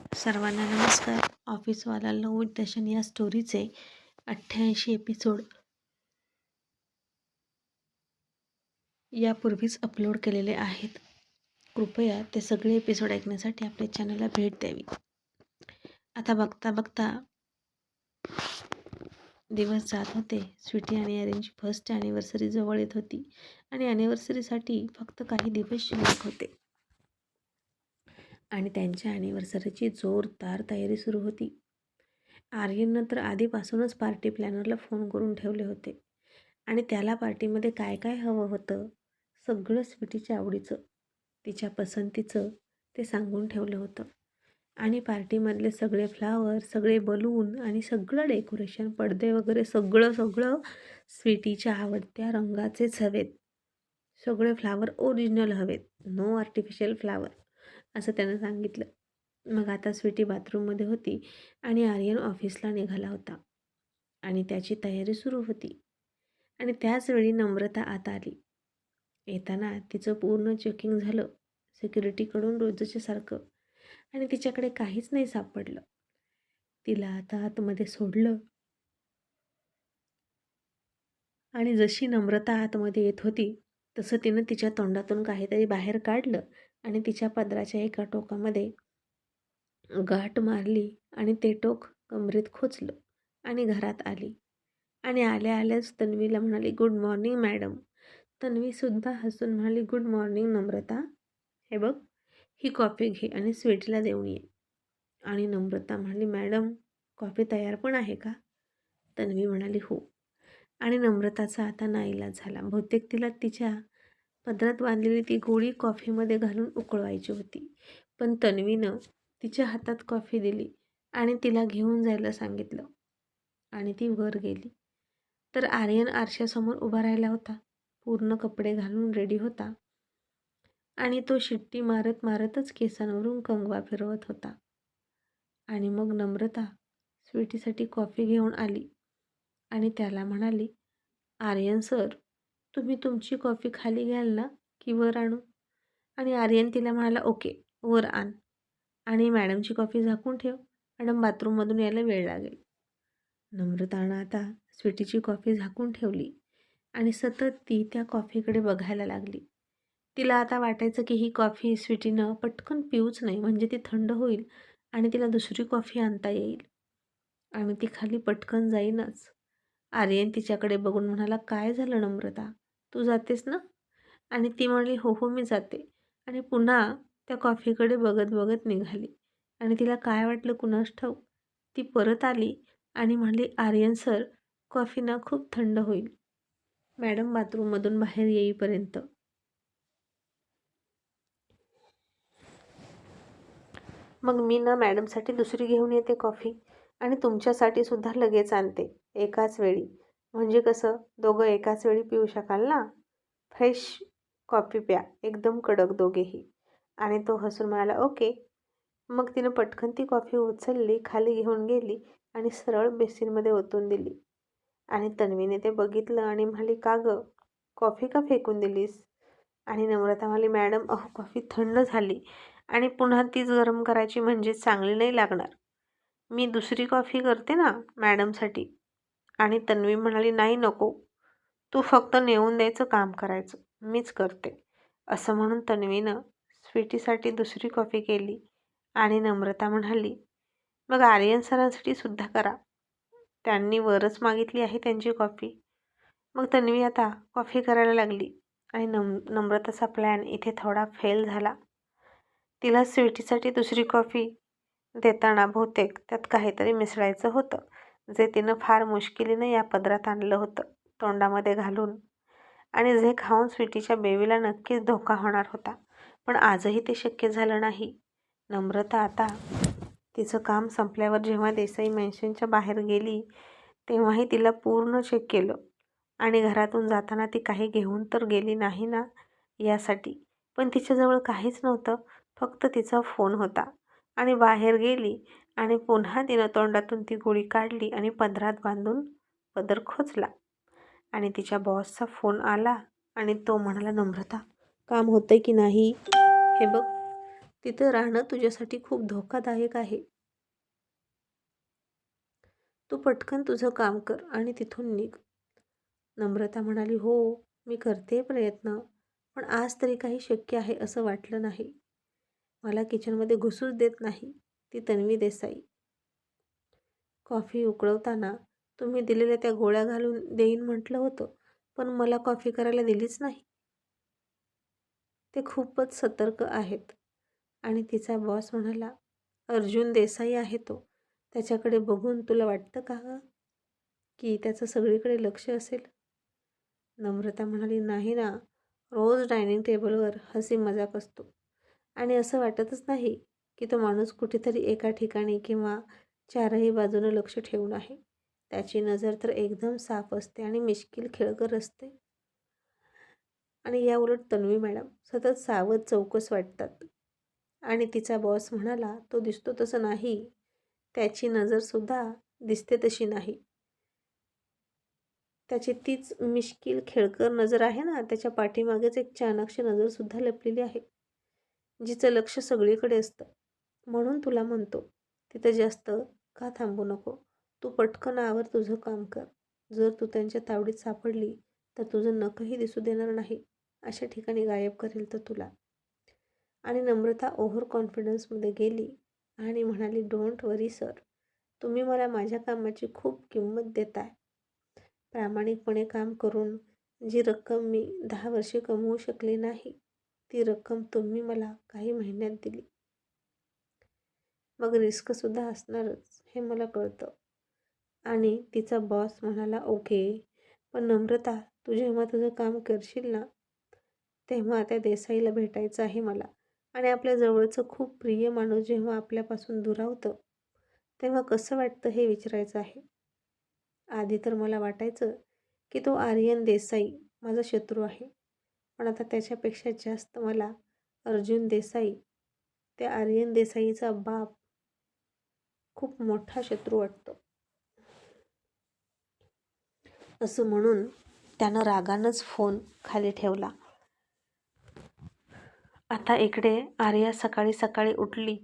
सर्वांना नमस्कार. ऑफिसवाला लव दशन या स्टोरीचे 88 एपिसोड यापूर्वीच अपलोड केलेले आहेत. कृपया ते सगळे एपिसोड ऐकण्यासाठी आपल्या चॅनलला भेट द्यावी. आता बघता बघता दिवस जात होते. स्वीटी आणि आर्यनची फर्स्ट ॲनिव्हर्सरी जवळ येत होती आणि ॲनिव्हर्सरीसाठी फक्त काही दिवस शिल्लक होते आणि त्यांच्या ॲनिव्हर्सरीची जोरदार तयारी सुरू होती. आर्यननं तर आधीपासूनच पार्टी प्लॅनरला फोन करून ठेवले होते आणि त्याला पार्टीमध्ये काय काय हवं होतं सगळं स्वीटीच्या आवडीचं, तिच्या पसंतीचं ते सांगून ठेवलं होतं. आणि पार्टीमधले सगळे फ्लावर, सगळे बलून आणि सगळं डेकोरेशन, पडदे वगैरे सगळं स्वीटीच्या आवडत्या रंगाचेच हवेत. सगळे फ्लावर ओरिजिनल हवेत, नो आर्टिफिशियल फ्लावर असं त्यानं सांगितलं. मग आता स्वीटी बाथरूममध्ये होती आणि आर्यन ऑफिसला निघाला होता आणि त्याची तयारी सुरू होती. आणि त्याच वेळी नम्रता आत आली. येताना तिचं पूर्ण चेकिंग झालं सिक्युरिटीकडून रोजच्या सारखं आणि तिच्याकडे काहीच नाही सापडलं. तिला आता आतमध्ये सोडलं आणि जशी नम्रता आतमध्ये येत होती तसं तिनं तिच्या तोंडातून काहीतरी बाहेर काढलं आणि तिच्या पदराच्या एका टोकामध्ये गाठ मारली आणि ते टोक कमरेत खोचलं आणि घरात आली. आणि आल्या आल्याच तन्वीला म्हणाली, गुड मॉर्निंग मॅडम. तन्वीसुद्धा हसून म्हणाली, गुड मॉर्निंग नम्रता. हे बघ, ही कॉफी घे आणि स्वीटीला देऊन ये. आणि नम्रता म्हणाली, मॅडम कॉफी तयार पण आहे का? तन्वी म्हणाली, हो. आणि नम्रताचा आता नाईलाज झाला. बहुतेक तिला तिच्या पदरात बांधलेली ती गोळी कॉफीमध्ये घालून उकळवायची होती. पण तन्वीनं तिच्या हातात कॉफी दिली आणि तिला घेऊन जायला सांगितलं आणि ती वर गेली. तर आर्यन आरशासमोर उभा राहिला होता. पूर्ण कपडे घालून रेडी होता आणि तो शिट्टी मारत मारतच केसांवरून कंगवा फिरवत होता. आणि मग नम्रता स्वीटीसाठी कॉफी घेऊन आली आणि त्याला म्हणाली, आर्यन सर, तुम्ही तुमची कॉफी खाली घ्याल ना की वर आणू? आणि आर्यन तिला म्हणाला, ओके, वर आण. आणि मॅडमची कॉफी झाकून ठेव, मॅडम बाथरूममधून यायला वेळ लागेल. नम्रतानं आता स्वीटीची कॉफी झाकून ठेवली आणि सतत ती त्या कॉफीकडे बघायला लागली. तिला आता वाटायचं की ही कॉफी स्वीटीनं पटकन पिऊच नाही, म्हणजे ती थंड होईल आणि तिला दुसरी कॉफी आणता येईल आणि ती खाली पटकन जाईनच. आर्यन तिच्याकडे बघून म्हणाला, काय झालं नम्रता, तू जातेस ना? आणि ती म्हणाली, हो हो मी जाते. आणि पुन्हा त्या कॉफीकडे बघत बघत निघाली. आणि तिला काय वाटलं कुणास ठाऊक, ती परत आली आणि म्हणाली, आर्यन सर, कॉफी ना खूप थंड होईल मॅडम बाथरूममधून बाहेर येईपर्यंत. मग मी ना मॅडमसाठी दुसरी घेऊन येते कॉफी आणि तुमच्यासाठी सुद्धा लगेच आणते एकाच वेळी. म्हणजे कसं दोघं एकाच वेळी पिऊ शकाल ना. फ्रेश कॉफी प्या, एकदम कडक दोघेही. आणि तो हसून म्हणाला, ओके. मग तिनं पटकन ती कॉफी उचलली, खाली घेऊन गेली आणि सरळ बेसिनमध्ये ओतून दिली. आणि तन्वीने ते बघितलं आणि म्हणाली, का गं, कॉफी का फेकून दिलीस? आणि नम्रता म्हणाली, मॅडम अहो कॉफी थंड झाली आणि पुन्हा तीच गरम करायची म्हणजे चांगली नाही लागणार. मी दुसरी कॉफी करते ना मॅडमसाठी. आणि तन्वी म्हणाली, नाही नको, तू फक्त नेऊन द्यायचं काम करायचं, मीच करते. असं म्हणून तन्वीनं स्वीटीसाठी दुसरी कॉफी केली आणि नम्रता म्हणाली, मग आर्यन सरांसाठी सुद्धा करा, त्यांनी वरच मागितली आहे त्यांची कॉफी. मग तन्वी आता कॉफी करायला लागली आणि नम्रताचा प्लॅन इथे थोडा फेल झाला. तिला स्वीटीसाठी दुसरी कॉफी देताना बहुतेक त्यात काहीतरी मिसळायचं होतं, जे तिनं फार मुश्किलीनं या पदरात आणलं होतं तोंडामध्ये घालून. आणि जे खाऊन स्वीटीच्या बेबीला नक्कीच धोका होणार होता. पण आजही ते शक्य झालं नाही. नम्रता आता तिचं काम संपल्यावर जेव्हा देसाई मेन्शनच्या बाहेर गेली तेव्हाही तिला पूर्ण चेक केलं आणि घरातून जाताना ती काही घेऊन तर गेली नाही ना यासाठी. पण तिच्याजवळ काहीच नव्हतं, फक्त तिचा फोन होता. आणि बाहेर गेली आणि पुन्हा तिनं तोंडातून ती गोळी काढली आणि पदरात बांधून पदर खोचला. आणि तिच्या बॉसचा फोन आला आणि तो म्हणाला, नम्रता काम होतंय की नाही हे बघ. तिथं राहणं तुझ्यासाठी खूप धोकादायक आहे. तू पटकन तुझं काम कर आणि तिथून निघ. नम्रता म्हणाली, हो, मी करते प्रयत्न, पण आज तरी काही शक्य आहे असं वाटलं नाही. मला किचनमध्ये घुसूच देत नाही ती तन्वी देसाई. कॉफी उकळवताना तुम्ही दिलेल्या त्या गोळ्या घालून देईन म्हटलं होतं, पण मला कॉफी करायला दिलीच नाही. ते खूपच सतर्क आहेत. आणि तिचा बॉस म्हणाला, अर्जुन देसाई आहे तो. त्याच्याकडे बघून तुला वाटतं का गं की त्याचं सगळीकडे लक्ष असेल? नम्रता म्हणाली, नाही ना, रोज डायनिंग टेबलवर हसी मजाक असतो. आणि असं वाटतच नाही की तो माणूस कुठेतरी एका ठिकाणी किंवा चारही बाजूनं लक्ष ठेवून आहे. त्याची नजर तर एकदम साफ असते आणि मिश्किल खेळकर असते. आणि या उलट तन्वी मॅडम सतत सावध चौकस वाटतात. आणि तिचा बॉस म्हणाला, तो दिसतो तसं नाही. त्याची नजरसुद्धा दिसते तशी नाही. त्याची तीच मिश्किल खेळकर नजर आहे ना, त्याच्या पाठीमागेच एक चाणाक्ष नजरसुद्धा लपलेली आहे, जिचं लक्ष सगळीकडे असतं. म्हणून तुला म्हणतो, तिथं जास्त का थांबू नको. तू पटकन आवर तुझं काम कर. जर तू त्यांच्या तावडीत सापडली तर तुझं नखही दिसू देणार नाही. अशा ठिकाणी गायब करेल तर तुला. आणि नम्रता ओव्हर कॉन्फिडन्समध्ये गेली आणि म्हणाली, डोंट वरी सर. तुम्ही मला माझ्या कामाची खूप किंमत देताय. प्रामाणिकपणे काम करून जी रक्कम मी 10 वर्षे कमवू शकले नाही, ती रक्कम तुम्ही मला काही महिन्यात दिली. मग रिस्कसुद्धा असणारच हे मला कळतं. आणि तिचा बॉस म्हणाला, ओके, पण नम्रता, तू जेव्हा तुझं काम करशील ना, तेव्हा त्या देसाईला भेटायचं आहे मला. आणि आपल्या जवळचं खूप प्रिय माणूस जेव्हा आपल्यापासून दुरावतं, तेव्हा कसं वाटतं हे विचारायचं आहे. आधी तर मला वाटायचं की तो आर्यन देसाई माझा शत्रू आहे. पण आता त्याच्यापेक्षा जास्त मला अर्जुन देसाई, त्या आर्यन देसाईचा बाप, खूप मोठा शत्रू वाटतो. असं म्हणून त्यानं रागानंच फोन खाली ठेवला. आता इकडे आर्या सकाळी सकाळी उठली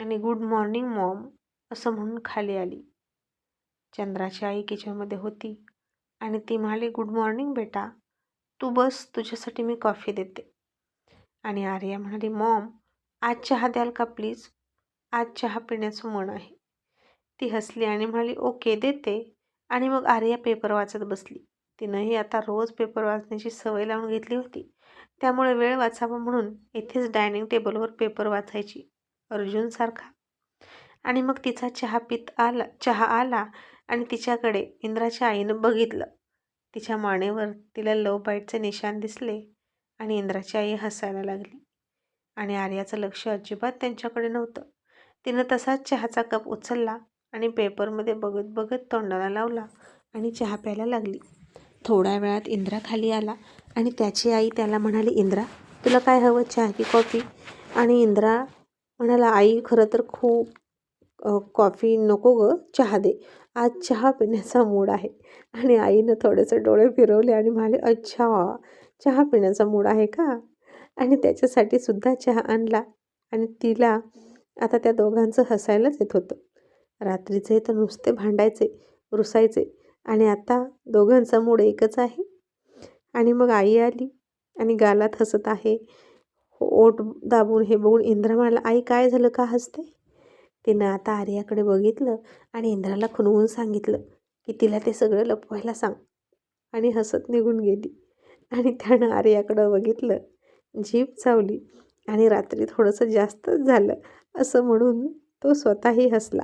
आणि गुड मॉर्निंग मॉम असं म्हणून खाली आली. चंद्राची आई किचनमध्ये होती आणि ती म्हणाली, गुड मॉर्निंग बेटा, तू बस, तुझ्यासाठी मी कॉफी देते. आणि आर्या म्हणाली, मॉम, आज चहा द्याल का प्लीज? आज चहा पिण्याचं मन आहे. ती हसली आणि म्हणाली, ओके, देते. आणि मग आर्या पेपर वाचत बसली. तिनंही आता रोज पेपर वाचण्याची सवय लावून घेतली होती. त्यामुळे वेळ वाचावा म्हणून इथेच डायनिंग टेबलवर पेपर वाचायची, अर्जुनसारखा. आणि मग तिचा चहा आला आणि तिच्याकडे इंद्राच्या आईनं बघितलं. तिच्या मानेवर तिला लव बाईटचे निशाण दिसले आणि इंद्राची आई हसायला लागली. आणि आर्याचं लक्ष अजिबात त्यांच्याकडे नव्हतं. तिनं तसाच चहाचा कप उचलला आणि पेपरमध्ये बघत बघत तोंडाला लावला आणि चहा प्यायला लागली. थोड्या वेळात इंद्रा खाली आला आणि त्याची आई त्याला म्हणाली, इंद्रा, तुला काय हवं, चहा की कॉफी? आणि इंद्रा म्हणाला, आई, खरं तर खूप कॉफी नको गं, चहा दे. आज चहा पिण्याचा मूड आहे. आणि आईनं थोडेसे डोळे फिरवले आणि म्हणाले, अच्छा, चहा पिण्याचा मूड आहे का? आणि त्याच्यासाठी सुद्धा चहा आणला. आणि तिला आता त्या दोघांचं हसायलाच येत होतं. रात्रीचे तर नुसते भांडायचे, रुसायचे, आणि आता दोघांचा मूड एकच आहे. आणि मग आई आली आणि गालात हसत आहे, ओठ दाबून. हे बघून इंद्रा म्हणाला, आई, काय झालं, का हसते? तिनं आता आर्याकडे बघितलं आणि इंद्राला खुणवून सांगितलं की तिला ते सगळं लपवायला सांग, आणि हसत निघून गेली. आणि त्यानं आर्याकडं बघितलं, जीभ चावली आणि रात्री थोडंसं जास्तच झालं असं म्हणून तो स्वतःही हसला.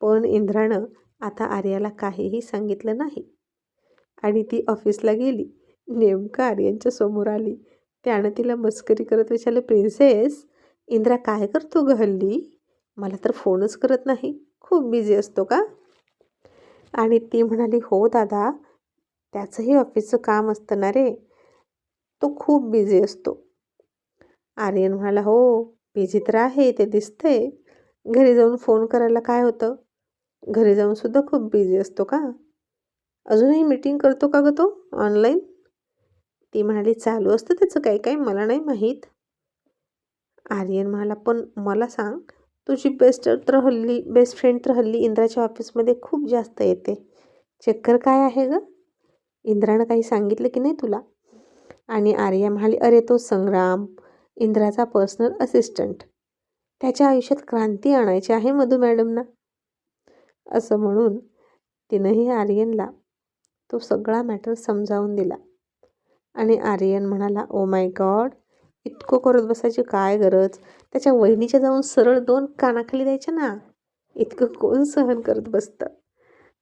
पण इंद्रानं आता आर्याला काहीही सांगितलं नाही. आणि ती ऑफिसला गेली. नेमकं आर्यनच्या समोर आली. त्यानं तिला मस्करी करत विचारलं, प्रिन्सेस, इंद्रा काय करतो गं हल्ली? मला तर फोनच करत नाही, खूप बिझी असतो का? आणि ती म्हणाली, हो दादा, त्याचंही ऑफिसचं काम असतं ना रे, तो खूप बिझी असतो. आर्यन म्हणाला, हो, बिझी तर आहे, ते दिसतंय. घरी जाऊन फोन करायला काय होतं? घरी जाऊन सुद्धा खूप बिझी असतो का? अजूनही मीटिंग करतो का गं तो ऑनलाईन? ती म्हणाली, चालू असतं त्याचं काही काही, मला नाही माहीत. आर्यन म्हणाला, पण मला सांग, तुझी बेस्ट फ्रेंड तर हल्ली इंद्राच्या ऑफिसमध्ये खूप जास्त येते. चक्कर काय आहे गं? इंद्रानं काही सांगितलं की नाही तुला? आणि आर्या म्हणाली, अरे तो संग्राम, इंद्राचा पर्सनल असिस्टंट. त्याच्या आयुष्यात क्रांती आणायची आहे मधू मॅडमना. असं म्हणून तिनंही आर्यनला तो सगळा मॅटर समजावून दिला. आणि आर्यन म्हणाला, ओ माय गॉड, इतकं करत बसायची काय गरज? त्याच्या वहिनीच्या जाऊन सरळ 2 कानाखाली द्यायच्या ना. इतकं कोण सहन करत बसतं?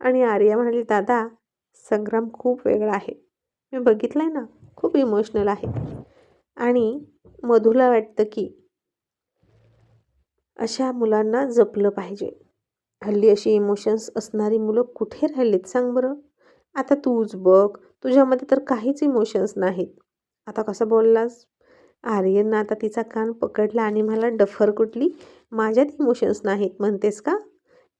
आणि आर्या म्हणाली, दादा, संग्राम खूप वेगळा आहे. मी बघितलंय ना, खूप इमोशनल आहे. आणि मधूला वाटतं की अशा मुलांना जपलं पाहिजे. हल्ली अशी इमोशन्स असणारी मुलं कुठे राहिलीत सांग बरं? आता तूच बघ, तुझ्यामध्ये तर काहीच इमोशन्स नाहीत. आता कसं बोललास? आर्यननं आता तिचा कान पकडला आणि मला, डफर कुठली? माझ्यात इमोशन्स नाहीत म्हणतेस का?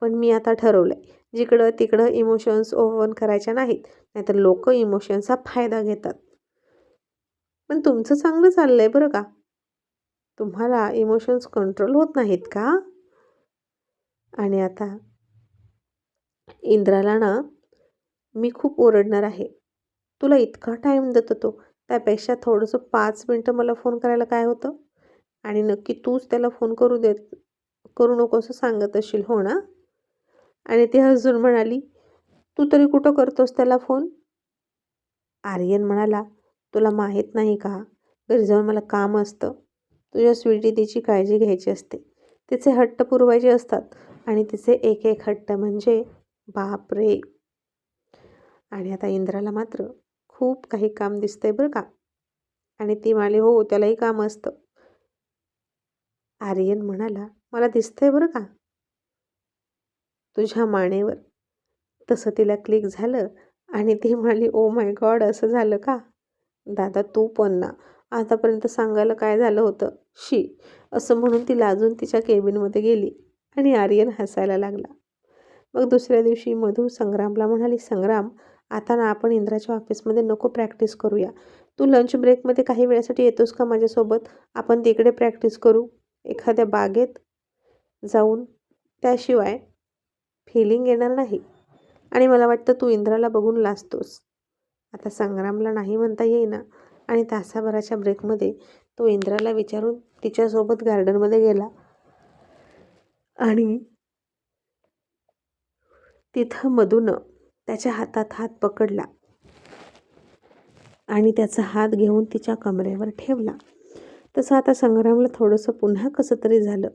पण मी आता ठरवलंय, जिकडं तिकडं इमोशन्स ओव्हन करायच्या नाहीत, नाहीतर लोक इमोशन्सचा फायदा घेतात. पण तुमचं चांगलं चाललंय बरं का. तुम्हाला इमोशन्स कंट्रोल होत नाहीत का? आणि आता इंद्राला ना मी खूप ओरडणार आहे. तुला इतका टाईम देतो तो, त्यापेक्षा थोडंसं 5 मिनटं मला फोन करायला काय होतं? आणि नक्की तूच त्याला फोन करू नको असं सांगत असशील, हो ना? आणि ती हसून म्हणाली, तू तरी कुठं करतोस त्याला फोन? आर्यन म्हणाला, तुला माहीत नाही का? घरी जाऊन मला काम असतं. तुझ्या स्वीटी तिची काळजी घ्यायची असते. तिचे हट्ट पुरवायचे असतात आणि तिचे एक एक हट्ट म्हणजे बाप रे. आणि आता इंद्राला मात्र खूप काही काम दिसतंय बरं का. आणि ती म्हणाली, हो, त्यालाही काम असतं. आर्यन म्हणाला, मला दिसतंय बरं का तुझ्या मानेवर. तसं तिला क्लिक झालं आणि ती म्हणाली, ओ माय गॉड, असं झालं का? दादा तू पण ना, आतापर्यंत सांगायला काय झालं होतं? शी. असं म्हणून ती लाजून तिच्या केबिनमध्ये गेली आणि आर्यन हसायला लागला. मग दुसऱ्या दिवशी मधू संग्रामला म्हणाली, संग्राम, आता ना आपण इंद्राच्या ऑफिसमध्ये नको प्रॅक्टिस करूया. तू लंच ब्रेकमध्ये काही वेळासाठी येतोस का माझ्यासोबत? आपण तिकडे प्रॅक्टिस करू, एखाद्या बागेत जाऊन. त्याशिवाय फिलिंग येणार नाही. आणि मला वाटतं तू इंद्राला बघून लाजतोस. आता संग्रामला नाही म्हणता येईना आणि तासाभराच्या ब्रेकमध्ये तो इंद्राला विचारून तिच्यासोबत गार्डनमध्ये गेला. आणि तिथं मधूनं त्याच्या हातात हात पकडला आणि त्याचा हात घेऊन तिच्या कमरेवर ठेवला. तसं आता संग्रामला थोडंसं पुन्हा कसं तरी झालं.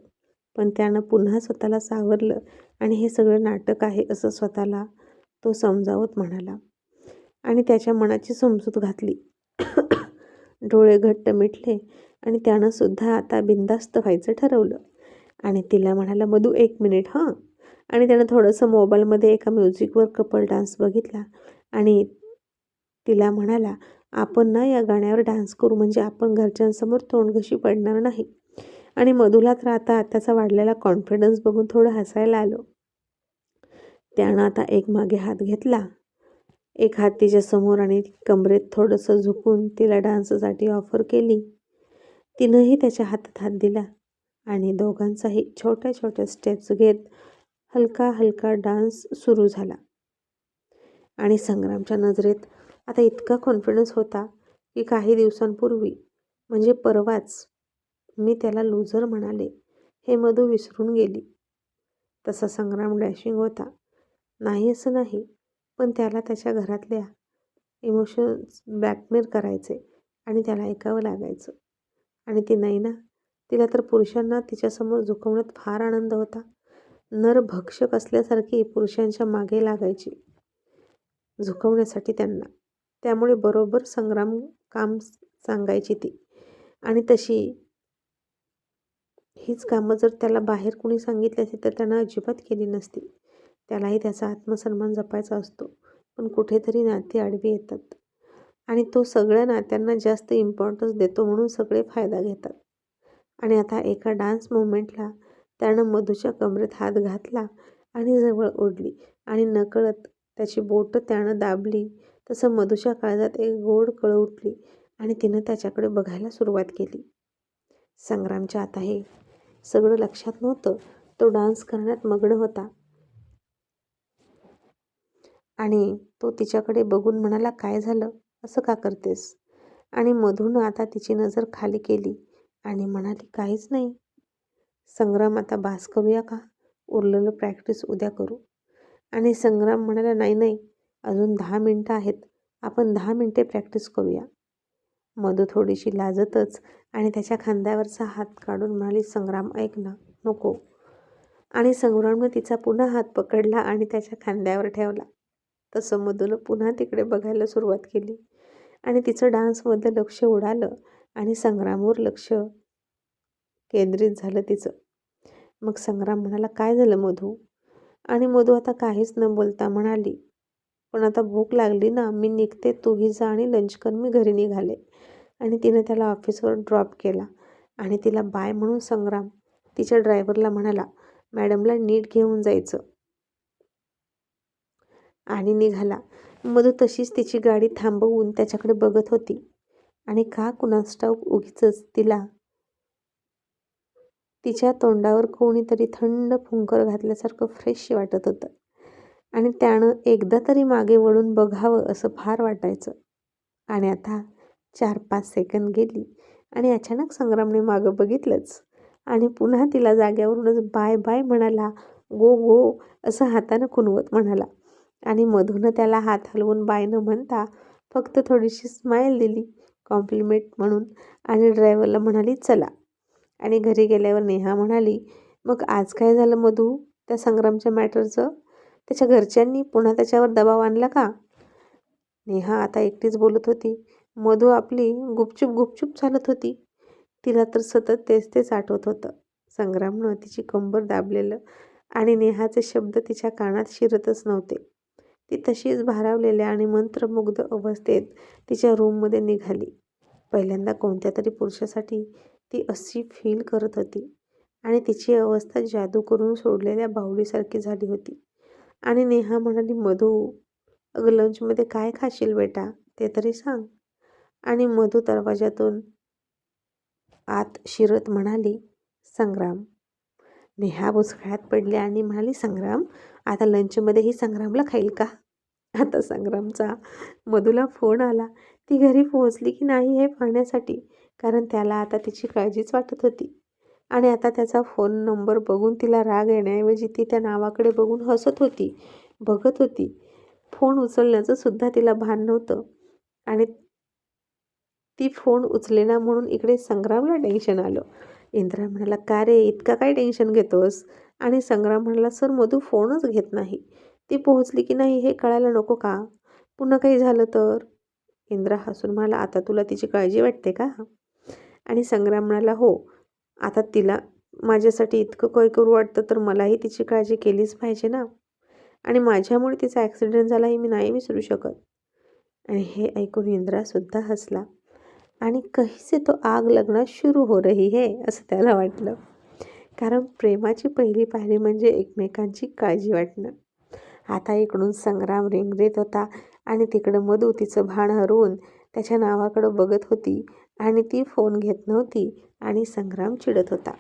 पण त्यानं पुन्हा स्वतःला सावरलं आणि हे सगळं नाटक आहे असं स्वतःला तो समजावत म्हणाला. आणि त्याच्या मनाची समजूत घातली. डोळे घट्ट मिटले आणि त्यानं सुद्धा आता बिनधास्त व्हायचं ठरवलं. आणि तिला म्हणाला, मधू 1 मिनिट हां. आणि त्यानं थोडंसं मोबाईलमध्ये एका म्युझिकवर कपल डान्स बघितला आणि तिला म्हणाला, आपण ना या गाण्यावर डान्स करू, म्हणजे आपण घरच्यांसमोर तोंडघशी पडणार नाही. आणि मधूला तर आता त्याचा वाढलेला कॉन्फिडन्स बघून थोडं हसायला आलं. त्यानं आता एक मागे हात घेतला, एक हात तिच्या समोर आणि कमरेत थोडंसं झुकून तिला डान्ससाठी ऑफर केली. तिनंही त्याच्या हातात हात दिला आणि दोघांचाही छोट्या छोट्या स्टेप्स घेत हलका हलका डान्स सुरू झाला. आणि संग्रामच्या नजरेत आता इतका कॉन्फिडन्स होता की काही दिवसांपूर्वी, म्हणजे परवाच, मी त्याला लूजर म्हणाले हे मधू विसरून गेली. तसा संग्राम डॅशिंग होता, नाही असं नाही, पण त्याला त्याच्या घरातल्या इमोशन्स ब्लॅकमेल करायचे आणि त्याला ऐकावं लागायचं. आणि ती नैना, तिला तर पुरुषांना तिच्यासमोर झुकवण्यात फार आनंद होता. नरभक्षक असल्यासारखी पुरुषांच्या मागे लागायची झुकवण्यासाठी त्यांना. त्यामुळे बरोबर संग्राम काम सांगायची ती. आणि तशी हीच कामं जर त्याला बाहेर कुणी सांगितली असती तर त्यानं अजिबात केली नसती. त्यालाही त्याचा आत्मसन्मान जपायचा असतो, पण कुठेतरी नाती आडवी येतात आणि तो सगळ्या नात्यांना जास्त इम्पॉर्टन्स देतो म्हणून सगळे फायदा घेतात. आणि आता एका डान्स मुवमेंटला त्यानं मधूच्या कमरेत हात घातला आणि जवळ ओढली आणि नकळत त्याची बोटं त्यानं दाबली. तसं मधूच्या काळजात एक गोड कळ उठली आणि तिनं त्याच्याकडे बघायला सुरुवात केली. संग्रामच्या आता हे सगळं लक्षात नव्हतं. तो डान्स करण्यात मग्न होता आणि तो तिच्याकडे बघून म्हणाला, काय झालं, असं का करतेस? आणि मधून आता तिची नजर खाली केली आणि म्हणाली, काहीच नाही. संग्राम, आता बास करूया का? उरलेलं प्रॅक्टिस उद्या करू. आणि संग्राम म्हणाला, नाही नाही, अजून 10 मिनिटं आहेत. आपण 10 मिनिटे प्रॅक्टिस करूया. मधू थोडीशी लाजतच आणि त्याच्या खांद्यावरचा हात काढून म्हणाली, संग्राम ऐक ना, नको. आणि संग्रामने तिचा पुन्हा हात पकडला आणि त्याच्या खांद्यावर ठेवला. तसं मधूनं पुन्हा तिकडे बघायला सुरुवात केली आणि तिचं डान्समध्ये लक्ष उडालं आणि संग्रामवर लक्ष केंद्रित झालं तिचं. मग संग्राम म्हणाला, काय झालं मधू? आणि मधू आता काहीच न बोलता म्हणाली, पण आता भूक लागली ना, मी निघते, तूही जा आणि लंच कर, मी घरी निघाले. आणि तिने त्याला ऑफिसवर ड्रॉप केला आणि तिला बाय म्हणून संग्राम तिच्या ड्रायव्हरला म्हणाला, मॅडमला नीट घेऊन जायचं, आणि निघाला. मधू तशीच तिची गाडी थांबवून त्याच्याकडे बघत होती आणि का कुणास ठाऊक उगीचच तिला तिच्या तोंडावर कोणीतरी थंड फुंकर घातल्यासारखं फ्रेश वाटत होतं आणि त्यानं एकदा तरी मागे वळून बघावं असं फार वाटायचं. आणि आता 4-5 सेकंद गेली आणि अचानक संग्रामने मागं बघितलंच आणि पुन्हा तिला जाग्यावरूनच बाय बाय म्हणाला, गो गो असं हातानं खुणवत म्हणाला. आणि मधूनं त्याला हात हलवून बाय न म्हणता फक्त थोडीशी स्माईल दिली कॉम्प्लिमेंट म्हणून आणि ड्रायव्हरला म्हणाली, चला. आणि घरी गेल्यावर नेहा म्हणाली, मग आज काय झालं मधू त्या संग्रामच्या मॅटरचं? त्याच्या घरच्यांनी पुन्हा त्याच्यावर दबाव आणला का? नेहा आता एकटीच बोलत होती. मधू आपली गुपचूप गुपचूप चालत होती. तिला तर सतत तेच तेच आठवत होतं. संग्रामनं तिची कंबर दाबलेलं आणि नेहाचे शब्द तिच्या कानात शिरतच नव्हते. ती तशीच भारावलेल्या आणि मंत्रमुग्ध अवस्थेत तिच्या रूममध्ये निघाली. पहिल्यांदा कोणत्या तरी पुरुषासाठी ती अशी फील करत होती आणि तिची अवस्था जादू करून सोडलेल्या बाहुलीसारखी झाली होती. आणि नेहा म्हणाली, मधू, अगं लंचमध्ये काय खाशील बेटा, ते तरी सांग. आणि मधू दरवाजातून आत शिरत म्हणाली, संग्राम. नेहा बुचकळ्यात पडली आणि म्हणाली, संग्राम, आता लंचमध्येही संग्रामला खाईल का? आता संग्रामचा मधूला फोन आला. ती घरी पोहोचली की नाही हे पाहण्यासाठी, कारण त्याला आता तिची काळजीच वाटत होती. आणि आता त्याचा फोन नंबर बघून तिला राग येण्याऐवजी ती त्या नावाकडे बघून हसत होती, बघत होती. फोन उचलण्याचं सुद्धा तिला भान नव्हतं आणि ती फोन उचलेना म्हणून इकडे संग्रामला टेन्शन आलं. इंद्रा म्हणाला, का रे, इतका काय टेन्शन घेतोस? आणि संग्राम म्हणाला, सर, मधू फोनच घेत नाही. ती पोहोचली की नाही हे कळायला नको का? पुन्हा काही झालं तर? इंद्रा हसून म्हणाला, आता तुला तिची काळजी वाटते का? आणि संग्राम म्हणाला, हो, आता तिला माझ्यासाठी इतकं काय करू वाटतं तर मलाही तिची काळजी केलीच पाहिजे ना. आणि माझ्यामुळे तिचा ॲक्सिडेंट झाला हे मी नाही विसरू शकत. आणि हे ऐकून इंद्रासुद्धा हसला आणि कहीं से तो आग लगना शुरू हो रही है असं त्याला वाटलं. कारण प्रेमाची पहिली पायरी म्हणजे एकमेकांची काळजी वाटणं. आता इकडून संग्राम रेंगरेत होता आणि तिकडं मधू तिचं भान हरवून त्याच्या नावाकडं बघत होती आणि ती फोन घेत नव्हती आणि संग्राम चिडत होता.